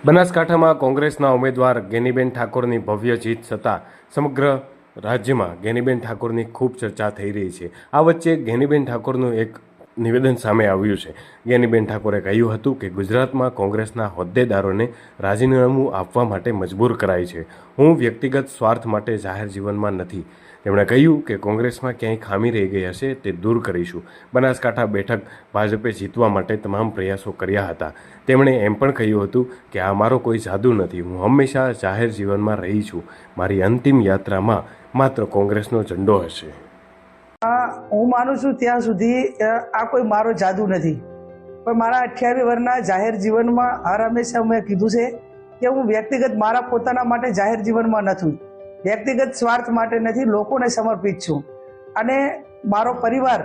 બનાસકાંઠામાં કોંગ્રેસના ઉમેદવાર ગેનીબેન ઠાકોરની ભવ્ય જીત થતાં સમગ્ર રાજ્યમાં ગેનીબેન ઠાકોરની ખૂબ ચર્ચા થઈ રહી છે। આ વચ્ચે ગેનીબેન ઠાકોરનું એક નિવેદન સામે આવ્યું છે। ગેનીબેન ઠાકોરે કહ્યું હતું કે ગુજરાતમાં કોંગ્રેસના હોદ્દેદારોને રાજીનામું આપવા માટે મજબૂર કરાય છે। હું વ્યક્તિગત સ્વાર્થ માટે જાહેર જીવનમાં નથી। તેમણે કહ્યું કે કોંગ્રેસમાં ક્યાંય ખામી રહી ગઈ હશે તે દૂર કરીશું। બનાસકાંઠા બેઠક ભાજપે જીતવા માટે તમામ પ્રયાસો કર્યા હતા। તેમણે એમ પણ કહ્યું હતું કે આ મારો કોઈ જાદુ નથી। હું હંમેશા જાહેર જીવનમાં રહી છું। મારી અંતિમ યાત્રામાં માત્ર કોંગ્રેસનો ઝંડો હશે। હું માનું છું ત્યાં સુધી આ કોઈ મારો જાદુ નથી, પણ મારા 28 વર્ષના જાહેર જીવનમાં હર હંમેશા મેં કીધું છે કે હું વ્યક્તિગત મારા પોતાના માટે જાહેર જીવનમાં નથી, વ્યક્તિગત સ્વાર્થ માટે નથી, લોકોને સમર્પિત છું। અને મારો પરિવાર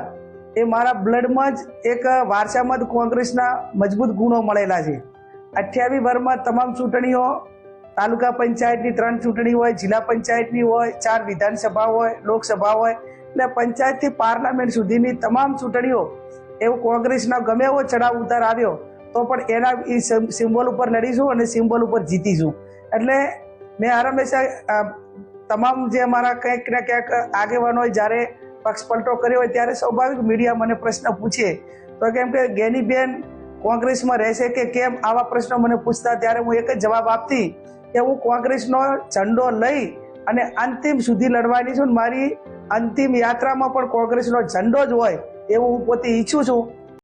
એ મારા બ્લડમાં જ એક વારસામાં જ કોંગ્રેસના મજબૂત ગુણો મળેલા છે। 28 વર્ષમાં તમામ ચૂંટણીઓ, તાલુકા પંચાયતની 3 ચૂંટણી હોય, જિલ્લા પંચાયતની હોય, 4 વિધાનસભા હોય, લોકસભા હોય, એટલે પંચાયતથી પાર્લામેન્ટ સુધીની તમામ ચૂંટણીઓ એવું કોંગ્રેસના ગમે એવો ચડાવ ઉતાર આવ્યો તો પણ એના સિમ્બોલ ઉપર લડીશું અને સિમ્બોલ ઉપર જીતીશું। એટલે મેં હર હંમેશા તમામ જે અમારા કંઈક ને ક્યાંક આગેવાનોએ જ્યારે પક્ષ પલટો કર્યો હોય ત્યારે સ્વાભાવિક મીડિયા મને પ્રશ્ન પૂછે તો કેમ કે ગેનીબેન કોંગ્રેસમાં રહેશે કે કેમ, આવા પ્રશ્નો મને પૂછતા ત્યારે હું એક જ જવાબ આપતી કે હું કોંગ્રેસનો ઝંડો લઈ અને અંતિમ સુધી લડવાની છું। મારી અંતિમ યાત્રામાં પણ કોંગ્રેસનો ઝંડો જ હોય એવું હું પોતે ઈચ્છું છું।